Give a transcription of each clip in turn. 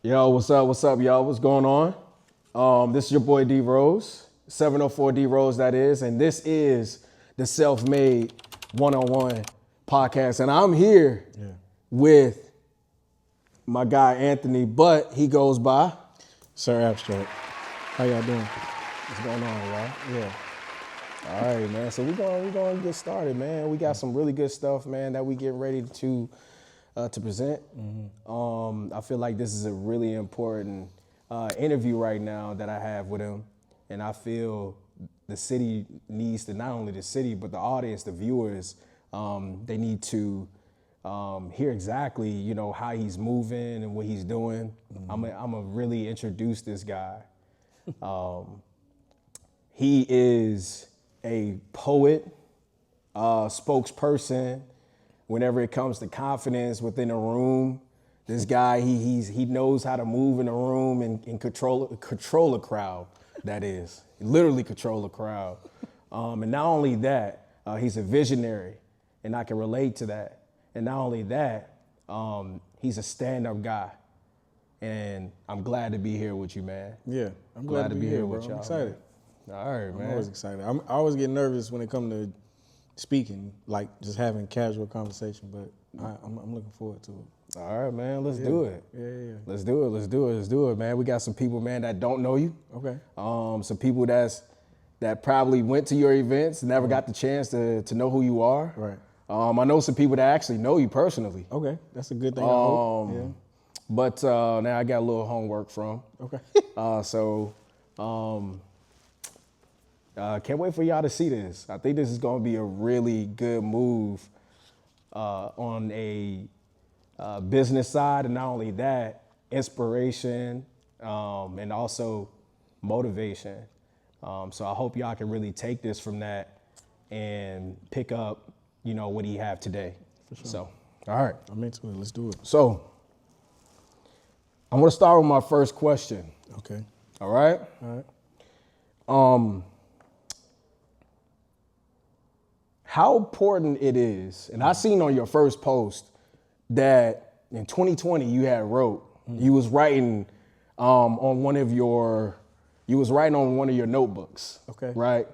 Yo, what's up, y'all? What's going on? This is your boy D Rose, 704 D Rose, that is, and this is the Self-Made One-on-One podcast. And I'm here with my guy Anthony, but he goes by SIRABSTRAXXX. How y'all doing? what's going on, y'all? Yeah. All right, man. So we're going to get started, man. We got some really good stuff, man, that we getting ready to present. I feel like this is a really important interview right now that I have with him, and I feel the city needs to, not only the city, but the audience, the viewers, they need to hear exactly, you know, how he's moving and what he's doing. I'm gonna really introduce this guy. He is a poet, spokesperson. Whenever it comes to confidence within a room, this guy, he knows how to move in a room and control a crowd, that is. Literally control a crowd. And not only that, he's a visionary, and I can relate to that. And not only that, he's a stand-up guy. And I'm glad to be here with you, man. Yeah, I'm glad to be here with y'all. I'm excited. Man. All right, man. I'm always excited. I always get nervous when it comes to speaking, like just having casual conversation, but I'm looking forward to it. All right, man, let's do it. Yeah. Let's do it, man. We got some people, man, that don't know you. Okay. Some people that probably went to your events, never got the chance to know who you are. Right. I know some people that actually know you personally. Okay, that's a good thing, I hope. Yeah. But now I got a little homework from. Okay. Can't wait for y'all to see this. I think this is going to be a really good move on a business side, and not only that, inspiration and also motivation. So I hope y'all can really take this from that and pick up, you know, what he have today. For sure. So, all right. I'm into it. Let's do it. So I'm going to start with my first question. Okay. All right? All right. How important it is, and I seen on your first post that in 2020 you had wrote, you was writing on one of your notebooks. Okay. Right?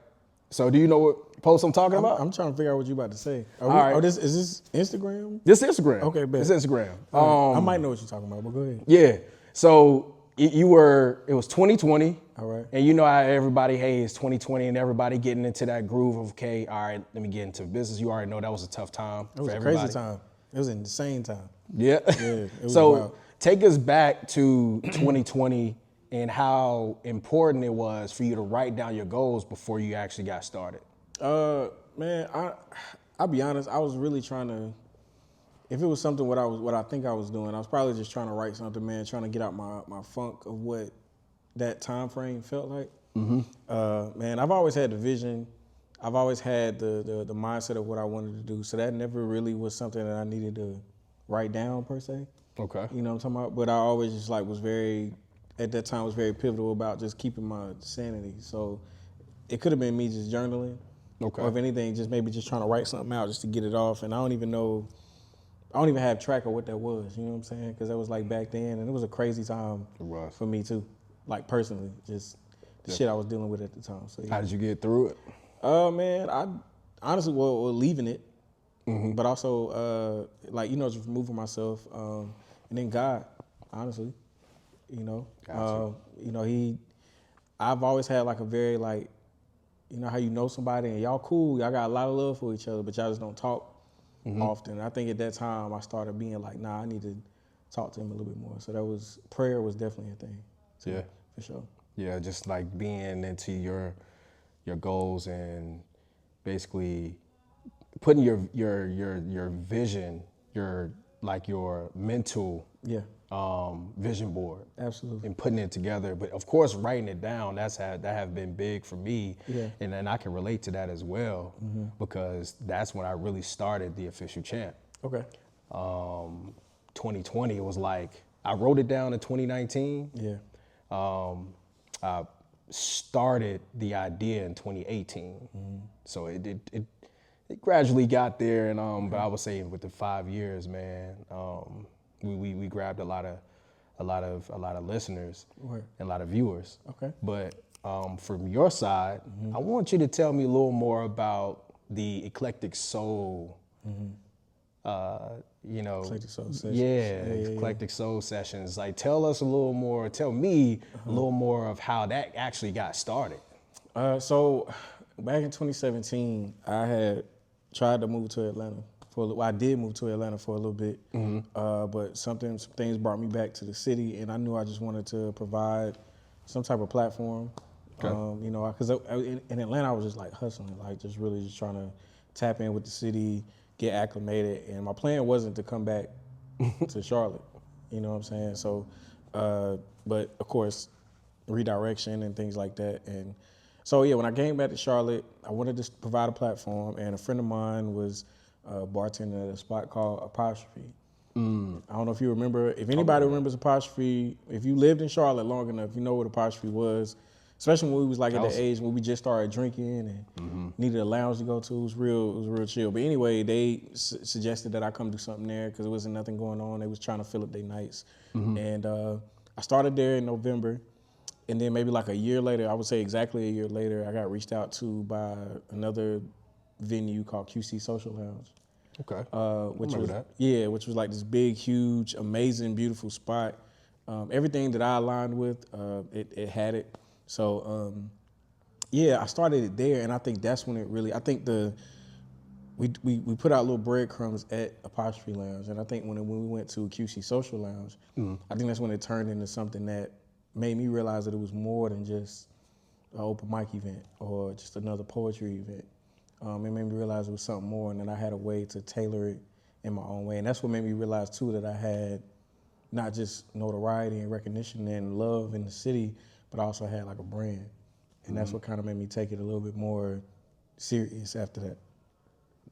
So do you know what post I'm talking about? I'm trying to figure out what you're about to say. All right. Is this Instagram? This is Instagram. Okay, bet. This is Instagram. Right. I might know what you're talking about, but go ahead. Yeah. So it was 2020. All right. And you know how everybody, hey, it's 2020 and everybody getting into that groove of, okay, all right, let me get into business. You already know that was a tough time for everybody. It was a crazy time. It was an insane time. Yeah. Yeah. It was So wild. take us back to 2020 and how important it was for you to write down your goals before you actually got started. Man, I'll be honest, I was really trying to, if it was something what I think I was doing, I was probably just trying to write something, man, trying to get out my funk of what that time frame felt like. Man, I've always had the vision. I've always had the mindset of what I wanted to do. So that never really was something that I needed to write down per se. Okay. You know what I'm talking about? But I always just like at that time was very pivotal about just keeping my sanity. So it could have been me just journaling. Okay. Or if anything, just maybe just trying to write something out just to get it off. And I don't even have track of what that was, you know what I'm saying? Because that was like back then, and it was a crazy time for me too. Like personally, just the shit I was dealing with at the time. So yeah. How did you get through it? Man, I honestly leaving it, but also like, you know, just removing myself, and then God, honestly, you know, you know, I've always had like a very like, you know how you know somebody and y'all cool, y'all got a lot of love for each other, but y'all just don't talk often. I think at that time I started being like, nah, I need to talk to him a little bit more. So prayer was definitely a thing. So, Yeah. For sure. Yeah, just like being into your goals and basically putting your vision, your mental vision board. Absolutely. And putting it together. But of course, writing it down, that have been big for me. Yeah. And then I can relate to that as well because that's when I really started the Official Champ. Okay. 2020, it was like, I wrote it down in 2019. Yeah. I started the idea in 2018. So it gradually got there, and but I would say with the 5 years, man, we grabbed a lot a lot of listeners Right. and a lot of viewers. Okay. But from your side, I want you to tell me a little more about the eclectic soul. You know, Eclectic soul sessions. yeah, Yeah. eclectic soul sessions. Like, tell us a little more. Tell me a little more of how that actually got started. So back in 2017, I had tried to move to Atlanta I did move to Atlanta for a little bit, but some things brought me back to the city, and I knew I just wanted to provide some type of platform. Okay. You know, because in Atlanta I was just like hustling, like just really just trying to tap in with the city, get acclimated, and my plan wasn't to come back to Charlotte. You know what I'm saying? So, but of course, redirection and things like that, and so yeah, when I came back to Charlotte, I wanted to provide a platform, and a friend of mine was bartending at a spot called Apostrophe. I don't know if you remember. If anybody remembers Apostrophe, if you lived in Charlotte long enough, you know what Apostrophe was. Especially when we was like at the age when we just started drinking and needed a lounge to go to. It was real chill. But anyway, they suggested that I come do something there because there wasn't nothing going on. They was trying to fill up their nights. And I started there in November. And then maybe like a year later, I would say exactly a year later, I got reached out to by another venue called QC Social Lounge. Okay. Which remember was that. Yeah, which was like this big, huge, amazing, beautiful spot. Everything that I aligned with, it had it. So yeah, I started it there, and I think that's when it really. I think we put out little breadcrumbs at Apostrophe Lounge, and I think when we went to QC Social Lounge, I think that's when it turned into something that made me realize that it was more than just an open mic event or just another poetry event. It made me realize it was something more, and then I had a way to tailor it in my own way. And that's what made me realize, too, that I had not just notoriety and recognition and love in the city, but I also had like a brand. And that's what kind of made me take it a little bit more serious after that.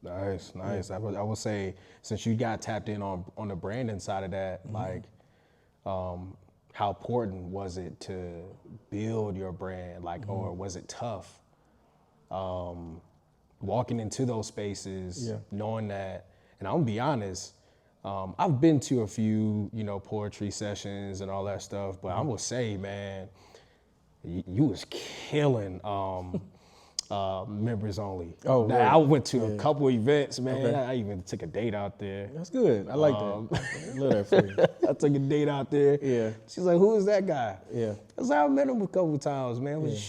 Nice. Yeah. I would say, since you got tapped in on the branding side of that, like, how important was it to build your brand? Like, or was it tough? Walking into those spaces, knowing that, and I'm gonna be honest, I've been to a few, poetry sessions and all that stuff, but I'm gonna say, man, you was killing members only. Oh, now, right. I went to a couple events, man. Okay. I even took a date out there. That's good. I like that. I love that for you. I took a date out there. Yeah. She's like, "Who is that guy?" Yeah. I was like, "I met him a couple times, man." Listen.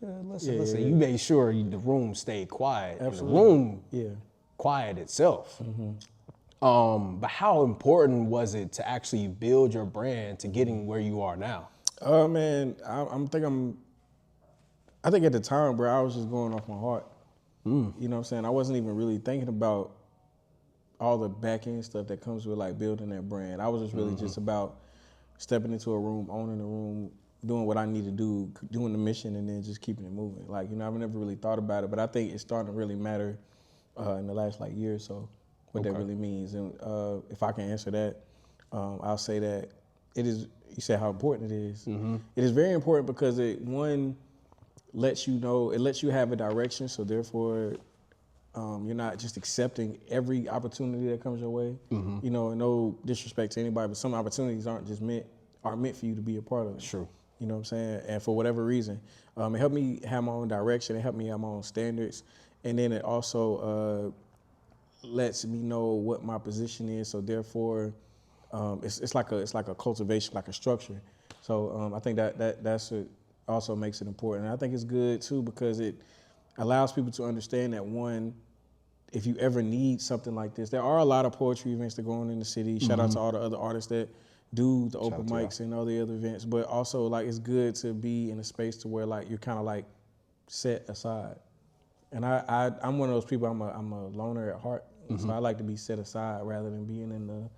Yeah. You made sure the room stayed quiet. Absolutely. And the room, quiet itself. But how important was it to actually build your brand to getting where you are now? Oh man, I think at the time, bro, I was just going off my heart. You know what I'm saying? I wasn't even really thinking about all the back end stuff that comes with like building that brand. I was just really just about stepping into a room, owning the room, doing what I need to do, doing the mission, and then just keeping it moving. Like, I've never really thought about it, but I think it's starting to really matter in the last like year or so, what that really means. And if I can answer that, I'll say that it is, you said how important it is. It is very important because it lets you have a direction, so therefore you're not just accepting every opportunity that comes your way. No disrespect to anybody, but some opportunities aren't meant for you to be a part of. True. You know what I'm saying? And for whatever reason, it helped me have my own direction. It helped me have my own standards. And then it also lets me know what my position is. So therefore, it's like a cultivation, like a structure. So I think that's what also makes it important. And I think it's good too because it allows people to understand that, one, if you ever need something like this, there are a lot of poetry events that go on in the city. Shout out to all the other artists that do the open mics and all the other events. But also, like, it's good to be in a space to where like you're kind of like set aside. And I'm one of those people. I'm a loner at heart, so I like to be set aside rather than being in the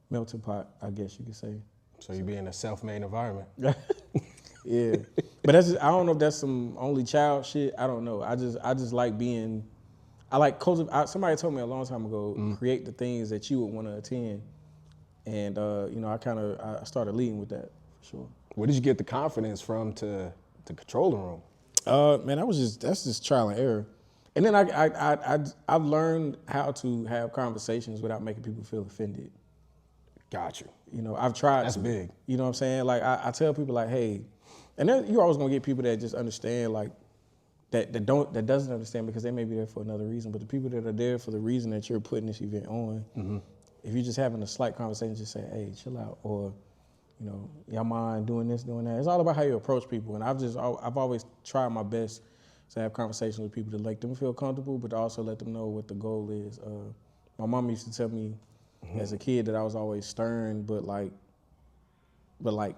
melting pot, I guess you could say. So you be in a self-made environment. Yeah, but I don't know if that's some only child shit. I don't know. I just like being. I like cultivate. Somebody told me a long time ago, create the things that you would want to attend, and I started leading with that for sure. Where did you get the confidence from to control the room? Man, that's just trial and error, and then I've learned how to have conversations without making people feel offended. Got you. You know, I've tried. That's to. big. You know what I'm saying? Like I tell people like, hey, and then you're always gonna get people that just understand like that doesn't understand because they may be there for another reason. But the people that are there for the reason that you're putting this event on, if you're just having a slight conversation, just say, hey, chill out, or you know, y'all mind doing this, doing that. It's all about how you approach people. And I've always tried my best to have conversations with people to make them feel comfortable, but to also let them know what the goal is. My mom used to tell me as a kid that I was always stern, but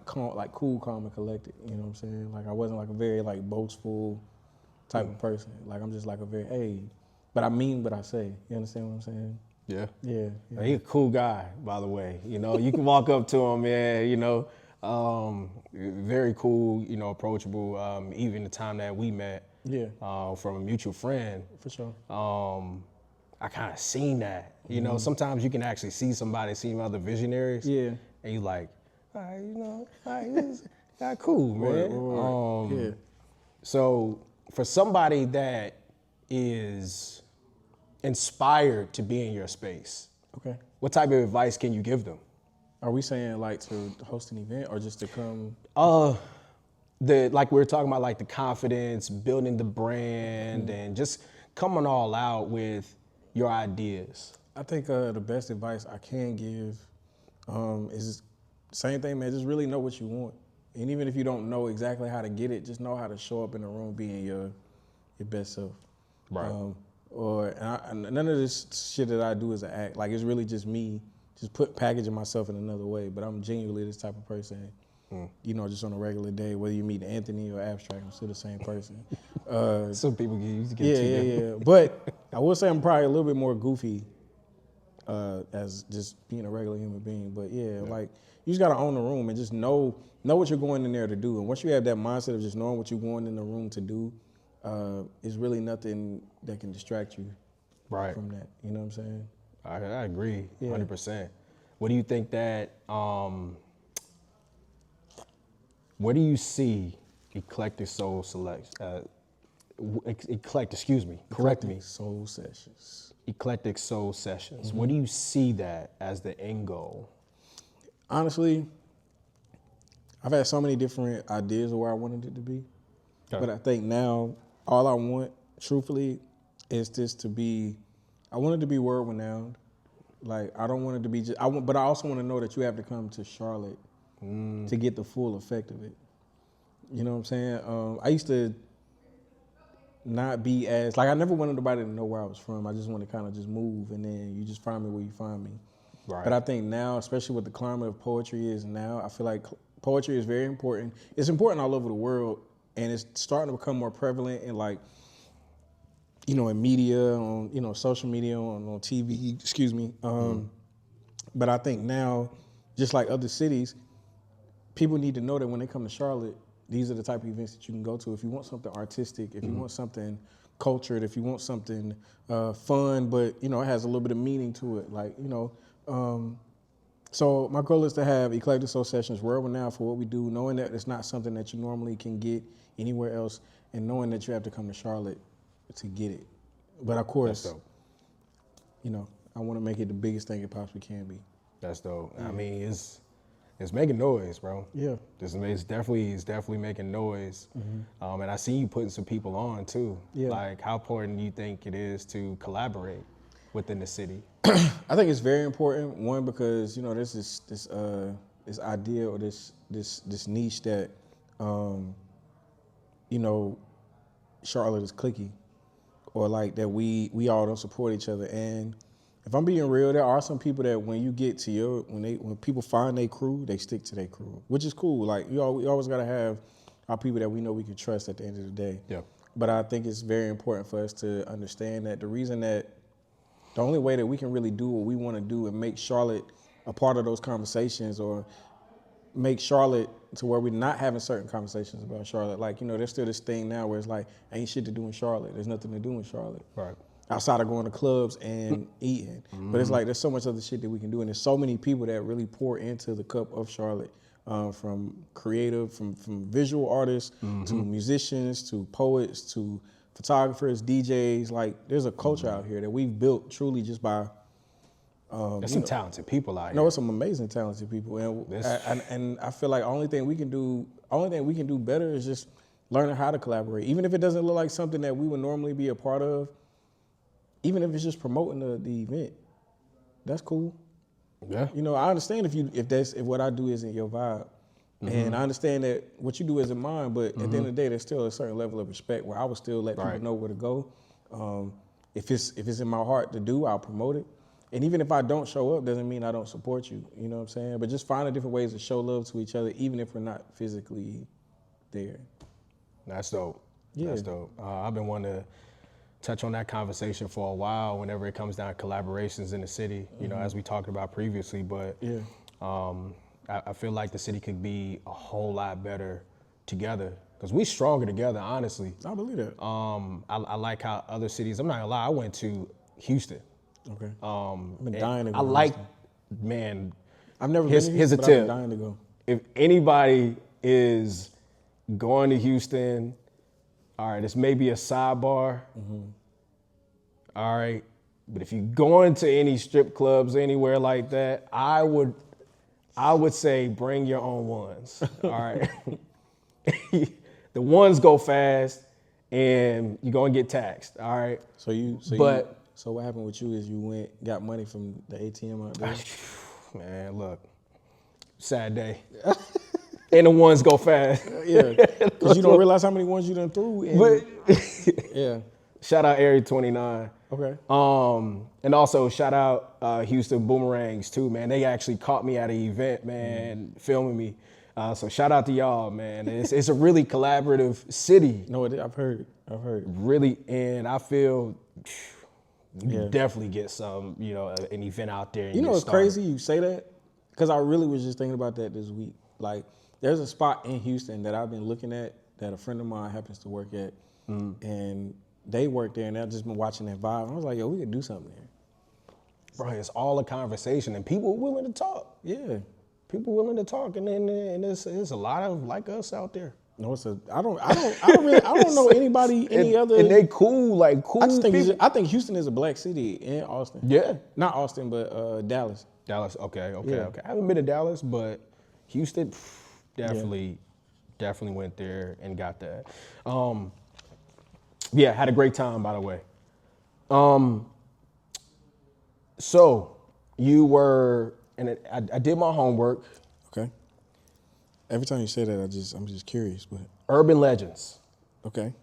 calm, like cool, calm, and collected. You know what I'm saying? Like I wasn't like a very like boastful type of person. Like I'm just like a very, hey, but I mean what I say. You understand what I'm saying? Yeah. Yeah. He's a cool guy, by the way. You know, you can walk up to him, man, you know, very cool, you know, approachable. Even the time that we met, from a mutual friend. For sure. I kind of seen that. You know, sometimes you can actually see somebody, see other visionaries. Yeah. And you like, all right, you know, all right, this is not cool, man. Yeah. So for somebody that is inspired to be in your space, Okay. what type of advice can you give them? Are we saying like to host an event or just to come? Like we were talking about, like the confidence, building the brand, and just coming all out with your ideas. I think the best advice I can give is the same thing, man. Just really know what you want, and even if you don't know exactly how to get it, just know how to show up in the room being your best self. Right. And none of this shit that I do is an act. Like it's really just me, just packaging myself in another way. But I'm genuinely this type of person. You know, just on a regular day, whether you meet Anthony or Abstract, I'm still the same person. Some people get Yeah. But I will say I'm probably a little bit more goofy as just being a regular human being. But like you just gotta own the room and just know what you're going in there to do. And once you have that mindset of just knowing what you're going in the room to do, is really nothing that can distract you from that. You know what I'm saying? I agree, 100%. What do you think that, where do you see Eclectic Soul Sessions? Eclectic Soul Sessions. What do you see that as the end goal? Honestly, I've had so many different ideas of where I wanted it to be. Okay. But I think now all I want, truthfully, is this to be, I want it to be world renowned. Like I don't want it to be just, but I also want to know that you have to come to Charlotte to get the full effect of it. You know what I'm saying? I used to not be as, like I never wanted nobody to know where I was from. I just want to kind of just move and then you just find me where you find me. Right. But I think now, especially with the climate of poetry is now, I feel like poetry is very important. It's important all over the world and it's starting to become more prevalent in like, you know, in media, on, you know, social media, on TV, excuse me. But I think now, just like other cities, people need to know that when they come to Charlotte, these are the type of events that you can go to. If you want something artistic, if you want something cultured, if you want something fun, but, you know, it has a little bit of meaning to it. Like, you know, so my goal is to have Eclectic Soul Sessions world renowned for what we do, knowing that it's not something that you normally can get anywhere else, and knowing that you have to come to Charlotte to get it. But of course, you know, I want to make it the biggest thing it possibly can be. That's dope. Yeah. I mean, it's making noise, bro. Yeah. It's definitely making noise. And I see you putting some people on too. Yeah. Like, how important do you think it is to collaborate within the city? I think it's very important. One, because, you know, there's this idea or this niche that, you know, Charlotte is cliquey, or like that we all don't support each other. And if I'm being real, there are some people that when you get to when people find their crew, they stick to their crew, which is cool. Like we always gotta have our people that we know we can trust at the end of the day. Yeah. But I think it's very important for us to understand that the only way that we can really do what we want to do and make Charlotte a part of those conversations, or make Charlotte to where we're not having certain conversations about Charlotte. Like, you know, there's still this thing now where it's like, ain't shit to do in Charlotte. There's nothing to do in Charlotte. Right. Outside of going to clubs and eating. But it's like, there's so much other shit that we can do. And there's so many people that really pour into the cup of Charlotte, from creative, from visual artists, to musicians, to poets, to photographers, DJs. Like, there's a culture out here that we've built truly just by There's some talented people out here. No, it's some amazing talented people, and I feel like only thing we can do better is just learning how to collaborate, even if it doesn't look like something that we would normally be a part of. Even if it's just promoting the event, that's cool. Yeah. You know, I understand if what I do isn't your vibe, and I understand that what you do isn't mine. But at the end of the day, there's still a certain level of respect where I would still let people know where to go. If it's in my heart to do, I'll promote it. And even if I don't show up, doesn't mean I don't support you. You know what I'm saying? But just finding different ways to show love to each other, even if we're not physically there. That's dope. Yeah. That's dope. I've been wanting to touch on that conversation for a while whenever it comes down to collaborations in the city, you know, as we talked about previously. But I feel like the city could be a whole lot better together because we stronger together, honestly. I believe that. I like how other cities, I'm not gonna lie, I went to Houston. Okay. I've been dying to go. I like, man. I've never been to Houston, here's a but tip. I've been dying to go. If anybody is going to Houston, all right, this may be a sidebar. All right. But if you're going to any strip clubs, anywhere like that, I would say bring your own ones. All right. The ones go fast and you're gonna get taxed. All right. So what happened with you is you got money from the ATM out there? Man, look, sad day. And the ones go fast. Yeah, because you don't realize how many ones you done threw. Yeah. Shout out Area 29. Okay. And also shout out Houston Boomerangs too, man. They actually caught me at an event, man, filming me. So shout out to y'all, man. It's a really collaborative city. No, I've heard. Really, and I feel you definitely get some, you know, an event out there. And you know what's crazy? You say that because I really was just thinking about that this week. Like, there's a spot in Houston that I've been looking at that a friend of mine happens to work at, and they work there, and I've just been watching that vibe. I was like, yo, we could do something there. Bro, it's all a conversation, and people are willing to talk. Yeah. People willing to talk, and there's a lot of like us out there. No, I don't know anybody, any other. And they cool, like cool. I think Houston is a black city in Austin. Yeah. Not Austin, but Dallas. Dallas, okay. I haven't been to Dallas, but Houston, definitely went there and got that. Yeah, had a great time, by the way. So you were, and I did my homework. Okay. Every time you say that, I'm just curious, but. Urban Legends. Okay.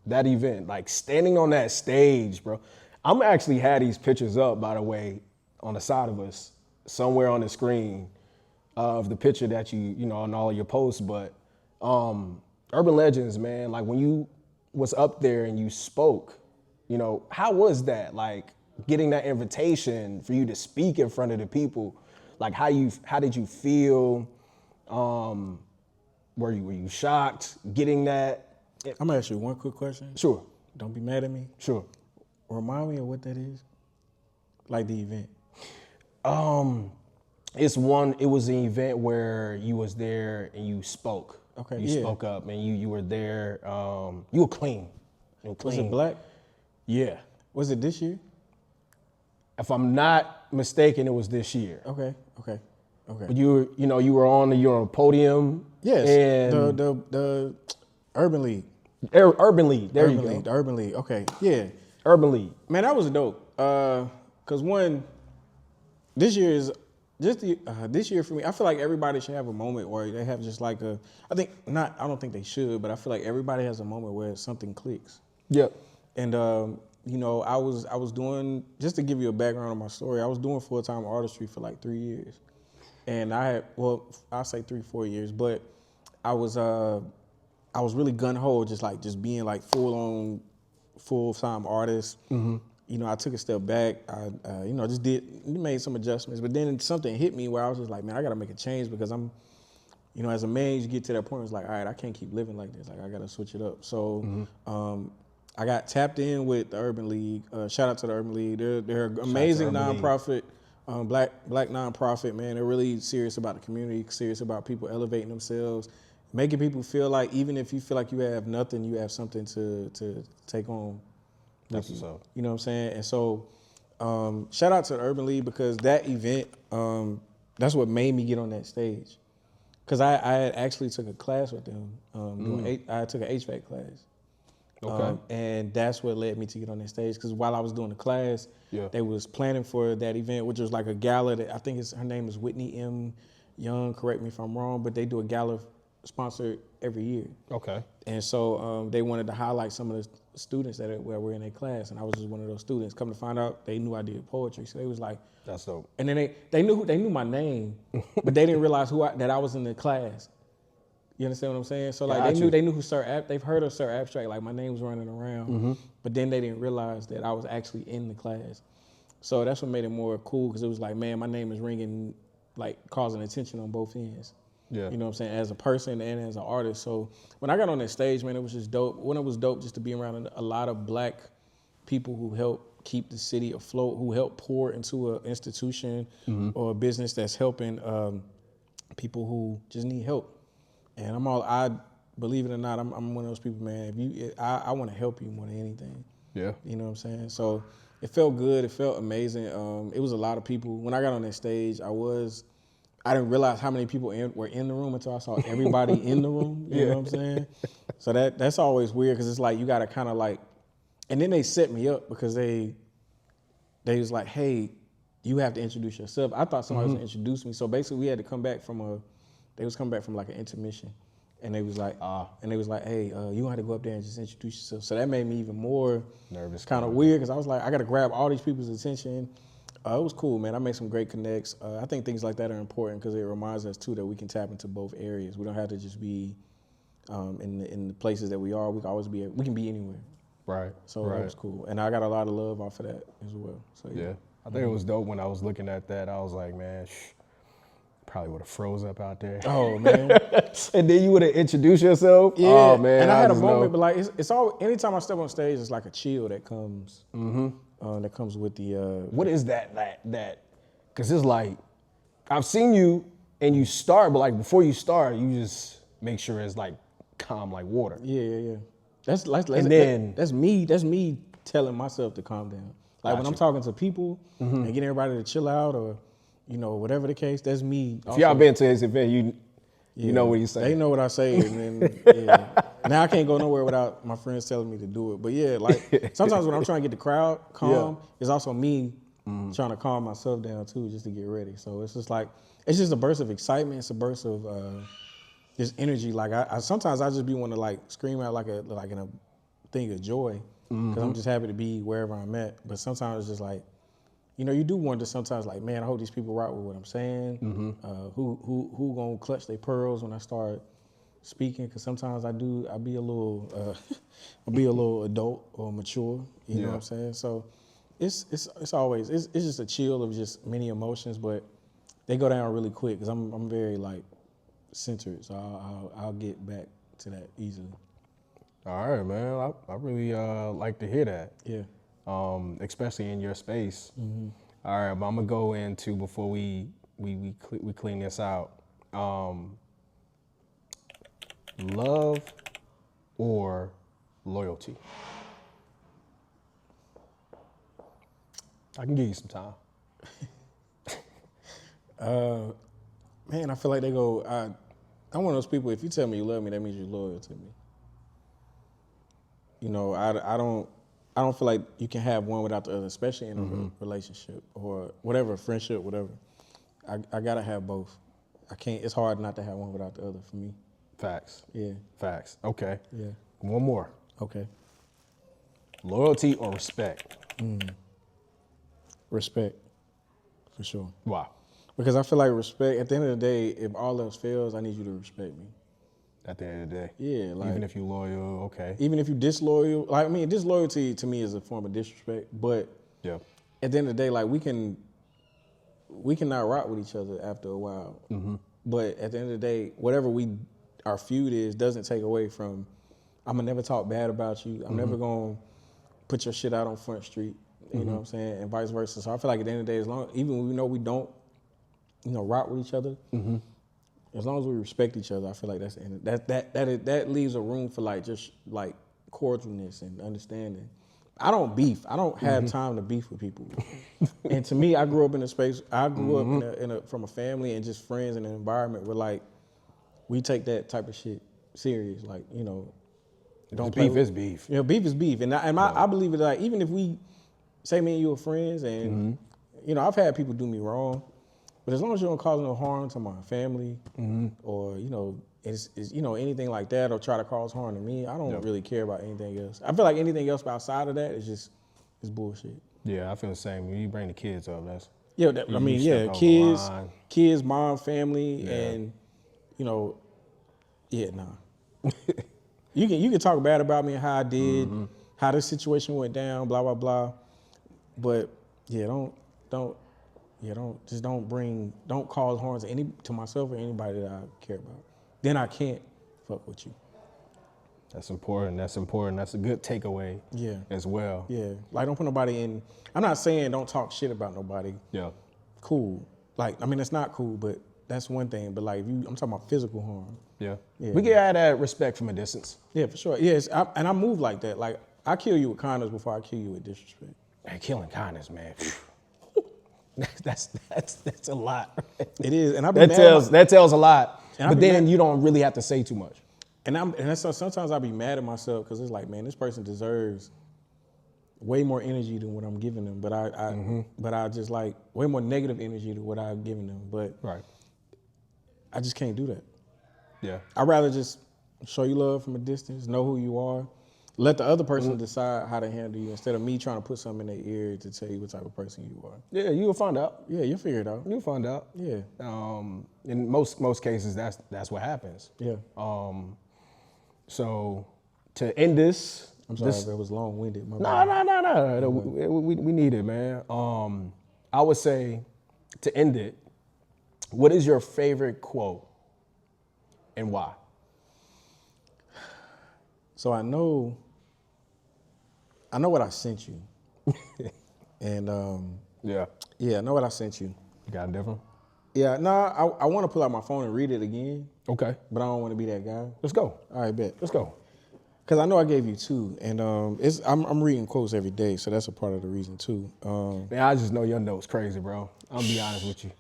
That event, like standing on that stage, bro. I'm actually had these pictures up, by the way, on the side of us, somewhere on the screen of the picture that you know, on all of your posts. But Urban Legends, man, like when you was up there and you spoke, you know, how was that? Like getting that invitation for you to speak in front of the people, like how did you feel? Were you shocked getting that? I'm gonna ask you one quick question. Sure. Don't be mad at me. Sure. Remind me of what that is. Like the event. It was an event where you was there and you spoke. Okay. You spoke up and you were there. You were clean. Was it black? Yeah. Was it this year? If I'm not mistaken, it was this year. Okay. But you were on a podium. Yes. And the Urban League. Urban League. There you go. The Urban League. Okay. Yeah. Urban League. Man, that was dope. Cause this year for me, I feel like everybody should have a moment where they have just like I don't think they should, but I feel like everybody has a moment where something clicks. Yep. And I was doing, just to give you a background on my story, I was doing full-time artistry for like 3 years. And I'll say 3-4 years, but I was really gung-ho, just being like full-time artist. Mm-hmm. You know, I took a step back. I just made some adjustments, but then something hit me where I was just like, man, I got to make a change because I'm, you know, as a man, you get to that point where it's like, all right, I can't keep living like this. Like, I got to switch it up. So, I got tapped in with the Urban League. Shout out to the Urban League. They're an amazing nonprofit, black nonprofit, man. They're really serious about the community, serious about people elevating themselves, making people feel like even if you feel like you have nothing, you have something to take on. That's what's up. You know what I'm saying? And so Shout out to the Urban League because that event, that's what made me get on that stage. Because I had actually took a class with them. I took an HVAC class. Okay. And that's what led me to get on that stage. Because while I was doing the class, they was planning for that event, which was like a gala that I think her name is Whitney M. Young. Correct me if I'm wrong, but they do a gala sponsored every year. Okay. And so they wanted to highlight some of the students that were in their class, and I was just one of those students. Come to find out, they knew I did poetry, so they was like, "That's dope." And then they knew my name, but they didn't realize that I was in the class. You understand what I'm saying? So like they knew who they've heard of SIRABSTRAXXX, like my name was running around, but then they didn't realize that I was actually in the class. So that's what made it more cool because it was like, man, my name is ringing, like causing attention on both ends. Yeah. You know what I'm saying? As a person and as an artist. So when I got on that stage, man, it was just dope. When it was dope just to be around a lot of black people who help keep the city afloat, who help pour into an institution or a business that's helping people who just need help. And I believe it or not, I'm one of those people, man. I want to help you more than anything. Yeah. You know what I'm saying? So it felt good. It felt amazing. It was a lot of people. When I got on that stage, I didn't realize how many people were in the room until I saw everybody in the room. You know what I'm saying? So that's always weird because it's like you got to kind of like, and then they set me up because they was like, hey, you have to introduce yourself. I thought somebody was going to introduce me. So basically we had to come back from like an intermission. And they was like, hey, you gonna have to go up there and just introduce yourself. So that made me even more nervous, kind of weird because I was like, I got to grab all these people's attention. It was cool, man. I made some great connects. I think things like that are important because it reminds us too that we can tap into both areas. We don't have to just be in the places that we are. We can be anywhere. Right. So that was cool, and I got a lot of love off of that as well. So yeah. I think it was dope when I was looking at that. I was like, man, probably would have froze up out there. Oh man. And then you would have introduced yourself. Yeah. Oh man. And I had a moment, but like it's all. Anytime I step on stage, it's like a chill that comes. That comes with the. What is that? Because it's like, I've seen you and you start, but like before you start, you just make sure it's like calm like water. Yeah. That's me telling myself to calm down. Like when I'm talking to people and getting everybody to chill out or, whatever the case, that's me. If y'all been to his event, you know what he's saying. They know what I say, and then now I can't go nowhere without my friends telling me to do it. But yeah, like sometimes when I'm trying to get the crowd calm, it's also me trying to calm myself down too, just to get ready. So it's just like it's just a burst of excitement. It's a burst of just energy. Like I sometimes I just be want to like scream out like in a thing of joy because I'm just happy to be wherever I'm at. But sometimes it's just like. You do wonder sometimes, like, man, I hope these people rock with what I'm saying. Who gonna clutch their pearls when I start speaking? Because sometimes I be a little adult or mature. You know what I'm saying? So it's always it's just a chill of just many emotions, but they go down really quick because I'm very like centered, so I'll get back to that easily. All right, man. I really like to hear that. Yeah. Especially in your space. All right, but I'm gonna go into before we clean this out. Love or loyalty? I can give you some time. Man, I feel like they go. I'm one of those people. If you tell me you love me, that means you're loyal to me. I don't feel like you can have one without the other, especially in a relationship or whatever, friendship, whatever. I gotta have both. I can't. It's hard not to have one without the other for me. Facts. Yeah. Facts. Okay. Yeah. One more. Okay. Loyalty or respect? Respect, for sure. Wow. Because I feel like respect. At the end of the day, if all else fails, I need you to respect me. At the end of the day. Yeah, like even if you're loyal, okay. Even if you're disloyal, like disloyalty to me is a form of disrespect. But yeah, at the end of the day, like we can not rock with each other after a while. But at the end of the day, whatever our feud is doesn't take away from. I'm gonna never talk bad about you. I'm never gonna put your shit out on Front Street. You know what I'm saying, and vice versa. So I feel like at the end of the day, even when we know we don't, rock with each other. As long as we respect each other, I feel like that's the end. That leaves a room for like just like cordialness and understanding. I don't beef. I don't have time to beef with people. And to me, I grew up in a space. I grew up from a family and just friends in an environment where like we take that type of shit serious. Like don't beef is beef. Beef is beef, and I believe it. Like even if we say me and you are friends, and I've had people do me wrong, but as long as you don't cause no harm to my family, or it's anything like that, or try to cause harm to me, I don't really care about anything else. I feel like anything else outside of that is bullshit. Yeah, I feel the same. When you bring the kids up, that's kids, mom, family, and nah. You can talk bad about me and how I did, how this situation went down, blah blah blah, but don't cause harm to myself or anybody that I care about. Then I can't fuck with you. That's important. That's a good takeaway. Yeah. As well. Yeah. Like don't put nobody in. I'm not saying don't talk shit about nobody. Yeah. Cool. Like it's not cool, but that's one thing. But like I'm talking about physical harm. Yeah. We can add that respect from a distance. Yeah, for sure. Yes, and I move like that. Like I kill you with kindness before I kill you with disrespect. Man, killing kindness, man. that's a lot. It is, and that tells a lot. But then you don't really have to say too much. And sometimes I'll be mad at myself because it's like, man, this person deserves way more energy than what I'm giving them. But I just like way more negative energy than what I'm giving them. But I just can't do that. Yeah. I'd rather just show you love from a distance, know who you are, let the other person decide how to handle you instead of me trying to put something in their ear to tell you what type of person you are. Yeah, you'll find out. Yeah, you'll figure it out. You'll find out. Yeah. In most cases, that's what happens. Yeah. So to end this, I'm sorry if it was long-winded. No. We need it, man. I would say to end it, what is your favorite quote and why? So I know what I sent you. And yeah, I know what I sent you. You got a different? Yeah, I want to pull out my phone and read it again. Okay. But I don't want to be that guy. Let's go. All right, bet. Let's go. Because I know I gave you two, and I'm reading quotes every day, so that's a part of the reason too. Man, I just know your notes crazy, bro. I'm gonna be honest with you.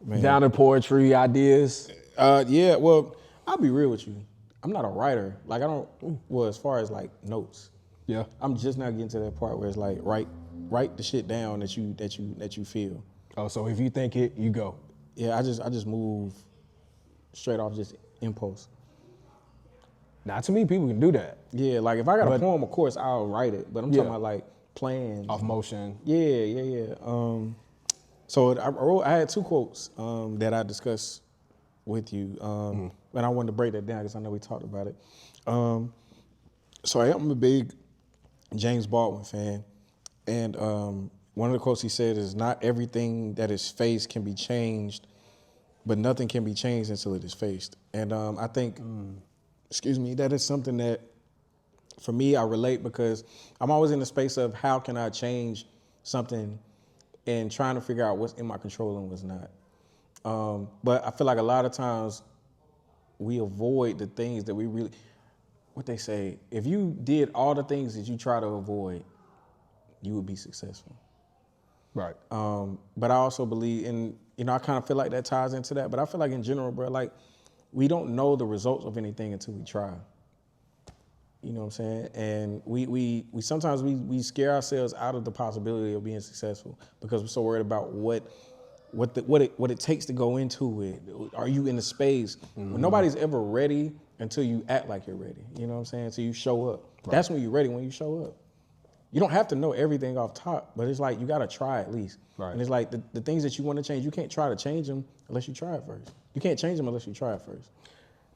Man. Down to poetry, ideas. Yeah, well, I'll be real with you. I'm not a writer. Like as far as like notes. Yeah. I'm just now getting to that part where it's like write the shit down that you feel. Oh, so if you think it, you go. Yeah, I just move straight off just impulse. Now, to me, people can do that. Yeah, like if I got a poem, of course I'll write it. But I'm talking about like plans. Off motion. Yeah. So I had two quotes that I discussed with you, and I wanted to break that down because I know we talked about it. So I'm a big James Baldwin fan, and one of the quotes he said is, "Not everything that is faced can be changed, but nothing can be changed until it is faced." And I think, that is something that, for me, I relate because I'm always in the space of how can I change something and trying to figure out what's in my control and what's not. But I feel like a lot of times we avoid the things that we really, what they say, if you did all the things that you try to avoid, you would be successful. Right. But I also believe in, I kind of feel like that ties into that, but I feel like in general, bro, like we don't know the results of anything until we try. You know what I'm saying? And we sometimes we scare ourselves out of the possibility of being successful because we're so worried about what it takes to go into it. Are you in the space? Well, nobody's ever ready until you act like you're ready. You know what I'm saying? So you show up. Right. That's when you're ready, when you show up. You don't have to know everything off top, but it's like you got to try at least. Right. And it's like the things that you want to change, you can't try to change them unless you try it first. You can't change them unless you try it first.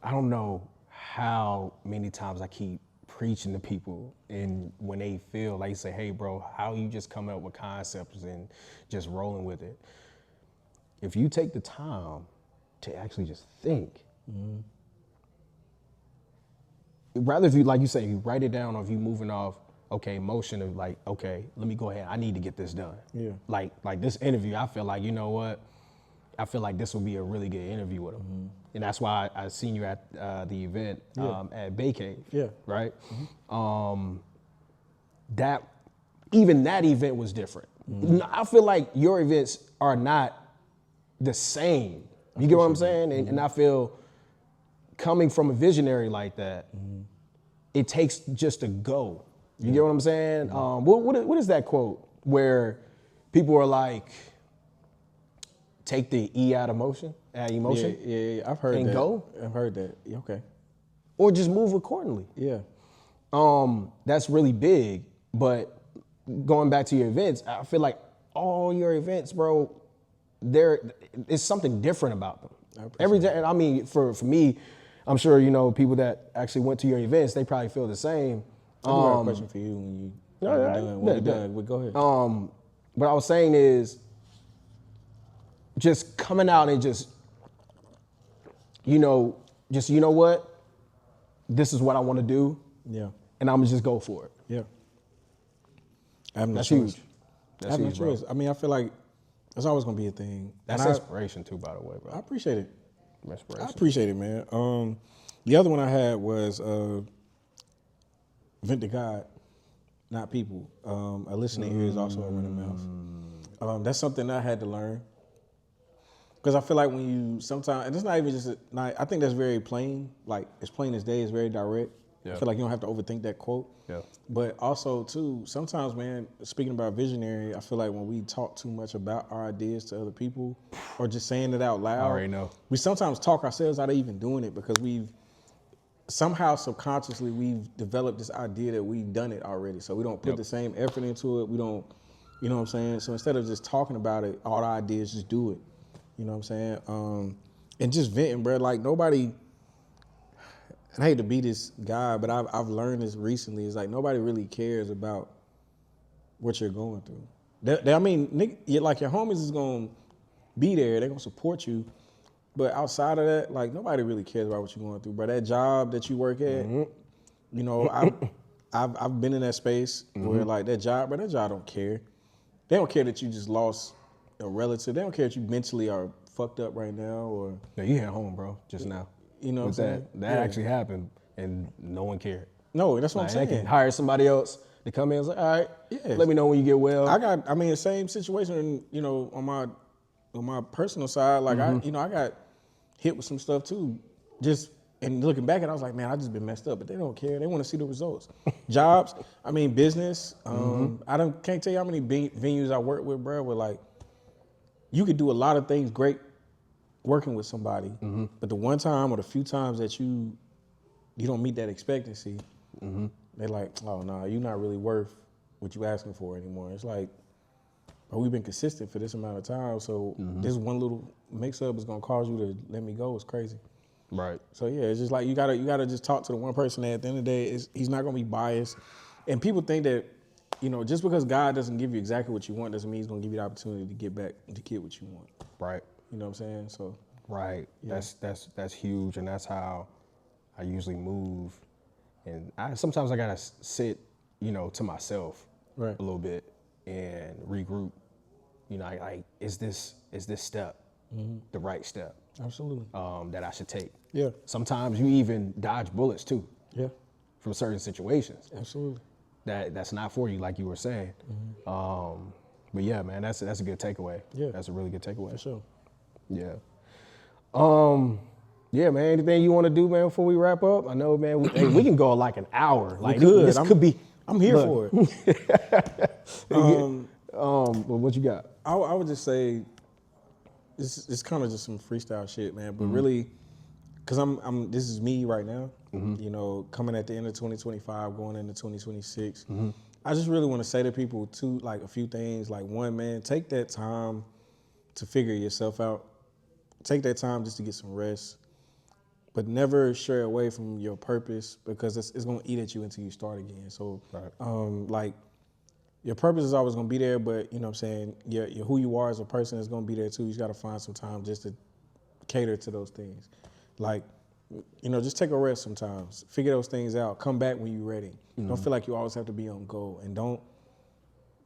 I don't know how many times I keep preaching to people and when they feel like you say, hey, bro, how you just coming up with concepts and just rolling with it? If you take the time to actually just think, rather if you, like you say, you write it down or if you moving off, okay, motion of like, okay, let me go ahead. I need to get this done. Yeah. Like this interview, I feel like, you know what? I feel like this will be a really good interview with him. And that's why I seen you at the event at Bay Cave. Yeah. Right? even that event was different. I feel like your events are not the same. You get what I'm saying? And I feel coming from a visionary like that, it takes just a go. You get what I'm saying? What is that quote where people are like, take the E out of motion, add emotion? Yeah. I've heard and that. go? I've heard that. Yeah, okay. Or just move accordingly. Yeah. That's really big. But going back to your events, I feel like all your events, bro, there is something different about them. Every day, I mean, for me, I'm sure, you know, people that actually went to your events, they probably feel the same. I do have a question for you when you're done. When you're done, well, go ahead. What I was saying is just coming out and just, you know what? This is what I want to do. Yeah. And I'm going to just go for it. Yeah. I have no That's choice. huge. I have no choice. I mean, I feel like that's always going to be a thing. That's inspiration too, by the way, bro. I appreciate it. Inspiration. I appreciate it, man. The other one I had was vent to God, not people. A listening ear is also a running mouth. That's something I had to learn. Because I feel like when you sometimes, and it's not even just, I think that's very plain, like it's plain as day, it's very direct. Yeah. I feel like you don't have to overthink that quote. Yeah. But also too, sometimes, man, speaking about visionary, I feel like when we talk too much about our ideas to other people or just saying it out loud, I already know. We sometimes talk ourselves out of even doing it because we've somehow subconsciously we've developed this idea that we've done it already. So we don't put the same effort into it. We don't, you know what I'm saying? So instead of just talking about it, all the ideas, just do it. You know what I'm saying? And just venting, bro. Like nobody, and I hate to be this guy, but I've learned this recently. It's like nobody really cares about what you're going through. I mean, like your homies is gonna be there. They're gonna support you. But outside of that, like nobody really cares about what you're going through. But that job that you work at, you know, I've been in that space where like that job don't care. They don't care that you just lost a relative. They don't care if you mentally are fucked up right now or. No, you hit home, bro, just now. You know what I'm saying? That actually happened and no one cared. No, that's what I'm saying. They can hire somebody else to come in and say, all right, let me know when you get well. I mean, the same situation, you know, on my personal side, like I got hit with some stuff too. And looking back at it, I was like, man, I just been messed up, but they don't care. They want to see the results. Jobs, I mean, business. I can't tell you how many venues I worked with, bro, where like, you could do a lot of things great working with somebody, but the one time or the few times that you don't meet that expectancy, they're like, oh no, you're not really worth what you asking for anymore. It's like, but we've been consistent for this amount of time, so this one little mix-up is gonna cause you to let me go. It's crazy. Right. So yeah, it's just like you gotta just talk to the one person that at the end of the day, he's not gonna be biased. And people think that, you know, just because God doesn't give you exactly what you want doesn't mean he's gonna give you the opportunity to get back to get what you want. Right. You know what I'm saying? So right. Yeah. That's huge, and that's how I usually move. And sometimes I gotta sit, you know, to myself a little bit and regroup. You know, is this step the right step? Absolutely. That I should take. Yeah. Sometimes you even dodge bullets too. Yeah. From certain situations. Absolutely. That's not for you, like you were saying. But yeah, man, that's a good takeaway. Yeah. That's a really good takeaway. For sure. Yeah. Yeah, man, anything you want to do, man, before we wrap up? I know, man, we can go like an hour. Like this could be. I'm here for it. What you got? I would just say it's kind of just some freestyle shit, man. But really, because this is me right now. You know, coming at the end of 2025, going into 2026. I just really want to say to people too, like a few things. Like one, man, take that time to figure yourself out. Take that time just to get some rest. But never stray away from your purpose because it's going to eat at you until you start again. So, like, your purpose is always going to be there, but, you know what I'm saying, your who you are as a person is going to be there too. You just got to find some time just to cater to those things. Like, you know, just take a rest sometimes. Figure those things out. Come back when you're ready. Don't feel like you always have to be on go. And don't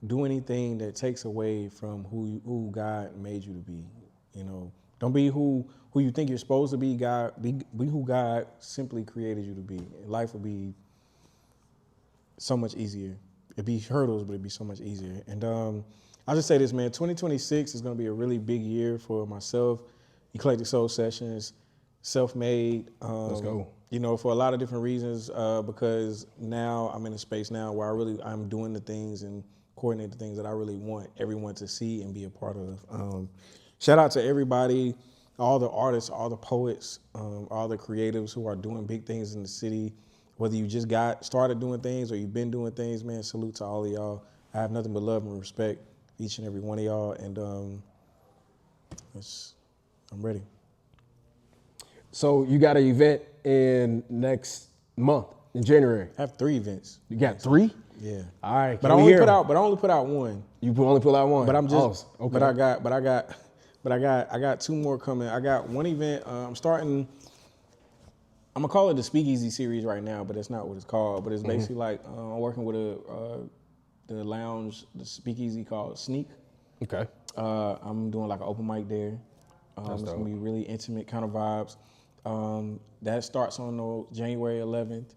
do anything that takes away from who God made you to be. You know, don't be who you think you're supposed to be. Be who God simply created you to be. Life will be so much easier It'd be hurdles, but it'd be so much easier. And I'll just say this, man. 2026 is going to be a really big year for myself. Eclectic Soul Sessions, self-made. Let's go. You know, for a lot of different reasons, because now I'm in a space now where I'm doing the things and coordinating the things that I really want everyone to see and be a part of. Shout out to everybody, all the artists, all the poets, all the creatives who are doing big things in the city. Whether you just got started doing things or you've been doing things, man, salute to all of y'all. I have nothing but love and respect for each and every one of y'all, and I'm ready. So you got an event in next month in January. I have 3 events. You got 3? Yeah. All right. But I only put out one. You only put out one. But I'm just. okay. But I got 2 more coming. I got one event. I'm starting. I'm gonna call it the Speakeasy series right now, but that's not what it's called. But it's basically like I'm working with the lounge, the Speakeasy called Sneak. Okay. I'm doing like an open mic there. It's gonna be really intimate kind of vibes. That starts on January 11th.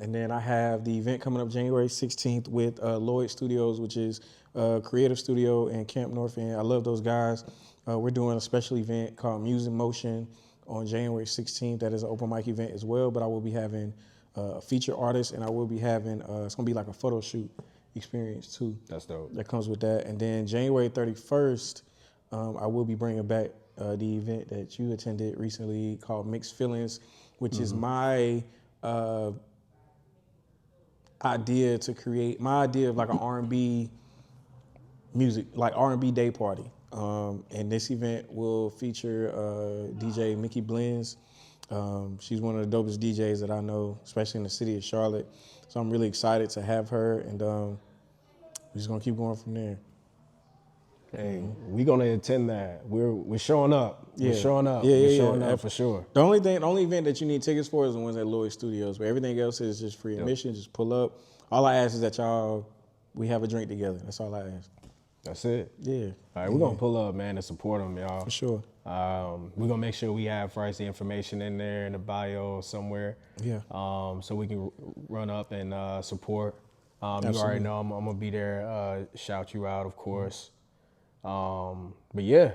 And then I have the event coming up January 16th with Lloyd Studios, which is a creative studio in Camp North End. I love those guys. We're doing a special event called Music Motion on January 16th. That is an open mic event as well, but I will be having a feature artist, and I will be having, it's gonna be like a photo shoot experience too. That's dope. That comes with that. And then January 31st, I will be bringing back the event that you attended recently called Mixed Feelings, which is my idea of like an R&B music, like R&B day party. And this event will feature DJ Mickey Blends. She's one of the dopest DJs that I know, especially in the city of Charlotte. So I'm really excited to have her, and we're just gonna keep going from there. Hey, we're gonna attend that. We're showing up. Yeah. We're showing up. Yeah, we're showing up for sure. The only event that you need tickets for is the ones at Lloyd Studios, but everything else is just free admission. Just pull up. All I ask is that we have a drink together. That's all I ask. That's it. Yeah. All right, we're gonna pull up, man, and support them, y'all. For sure. We're gonna make sure we have the information in there in the bio somewhere. Yeah. So we can run up and support. You Absolutely. already know I'm gonna be there. Shout you out, of course. But yeah.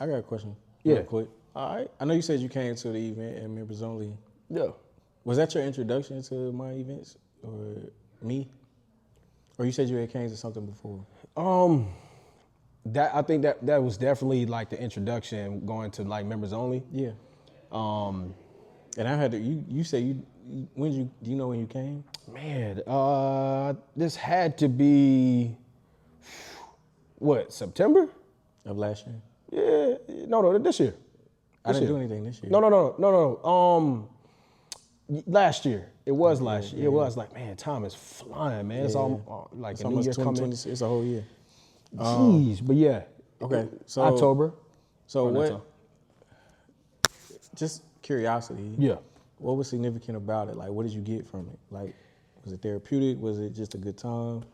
I got a question. Yeah. Real quick. All right. I know you said you came to the event and members only. Yeah. Was that your introduction to my events or me? Or you said you had came to something before? I think that was definitely like the introduction going to like members only. Yeah. And I had to. You say do you know when you came? Man, this had to be what, September? Of last year? Yeah, no, this year. I didn't do anything this year. No. Last year. It was last year. Yeah. It was like, man, time is flying, man. It's all like It's a new almost year coming. 2020. It's a whole year. Jeez, but yeah. Okay, so October. So around that what? time. Just curiosity. Yeah. What was significant about it? Like, what did you get from it? Like, was it therapeutic? Was it just a good time?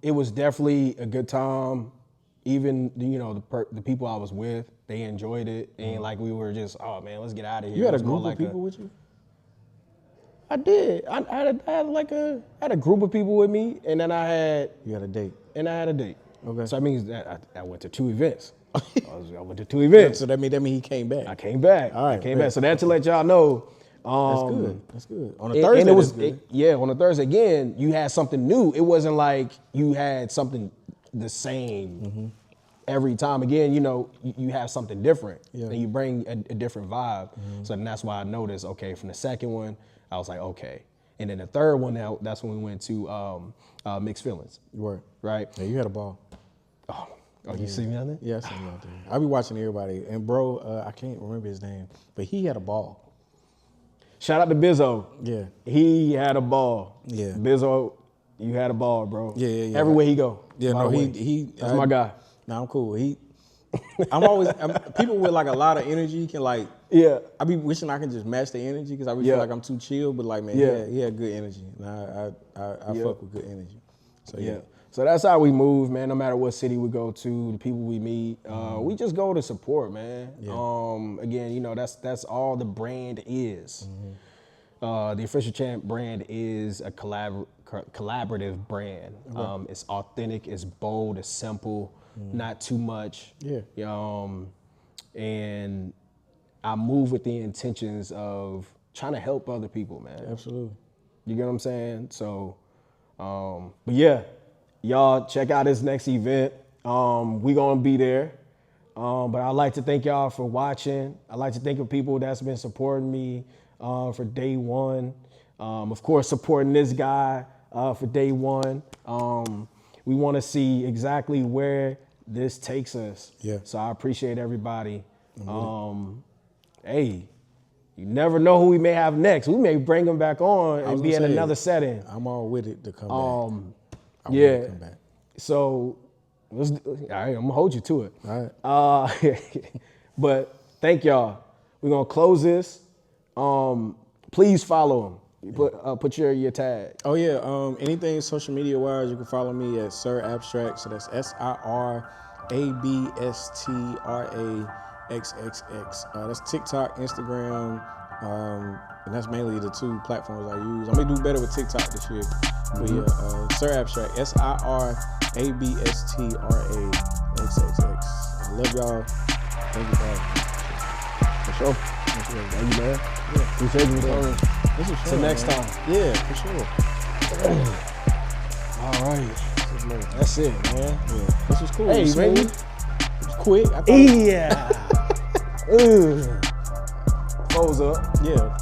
It was definitely a good time. Even the people I was with, they enjoyed it, and like we were just, oh man, let's get out of here. You had It a was more group of like people with you? I did. I had a group of people with me, and then I had a date. a date. Okay. So that means that I went to 2 events. I went to 2 events. So that mean he came back. I came back. All right, I came great. back. So that to let y'all know. That's good. On a Thursday, and it was that's good. on a Thursday again. You had something new. It wasn't like you had something the same every time. Again, you have something different, Yeah. and you bring a different vibe. So then that's why I noticed. Okay, from the second one, I was like, okay, and then the third one, that's when we went to Mixed Feelings. Word. Right? Yeah, you had a ball. Oh, you see me on there? Yeah, I seen you out there. I be watching everybody, and bro, I can't remember his name, but he had a ball. Shout out to Bizzo. Yeah. He had a ball. Yeah. Bizzo, you had a ball, bro. Yeah. Everywhere he go. Yeah, by no, the way. That's my guy. No, I'm cool. People with like a lot of energy can like. Yeah. I be wishing I can just match the energy because I be Yeah. feel like I'm too chill, but like man, Yeah. he had good energy. And I Yeah. fuck with good energy. So yeah. So that's how we move, man. No matter what city we go to, the people we meet, we just go to support, man. Yeah. Again, that's all the brand is. The Official Champ brand is a collaborative brand. It's authentic, it's bold, it's simple, not too much. Yeah. And I move with the intentions of trying to help other people, man. Absolutely. You get what I'm saying? So, but yeah, y'all check out this next event. We gonna be there. But I'd like to thank y'all for watching. I'd like to thank the people that's been supporting me for day one. Of course, supporting this guy for day one. We want to see exactly where this takes us. Yeah. So I appreciate everybody. Hey, you never know who we may have next. We may bring him back on and be in another setting. I'm all with it to come back. Yeah. To come back. So all right, I'm gonna hold you to it. All right. But thank y'all. We're gonna close this. Please follow him. Put your tag. Oh yeah. Anything social media wise, you can follow me at SIRABSTRAXXX. So that's SIRABSTRAXXX. That's TikTok, Instagram, and that's mainly the two platforms I use. I'm gonna do better with TikTok this year. But yeah, SIRABSTRAXXX. SIRABSTRAXXX. I love y'all. Thank you for For sure. Thank you, man. Yeah. Appreciate you for coming. This is fun, Till next man. time. Yeah, for sure. All right. That's it, man. Yeah. This was cool. Hey, It baby. was quick. I thought Yeah. Foes up. yeah.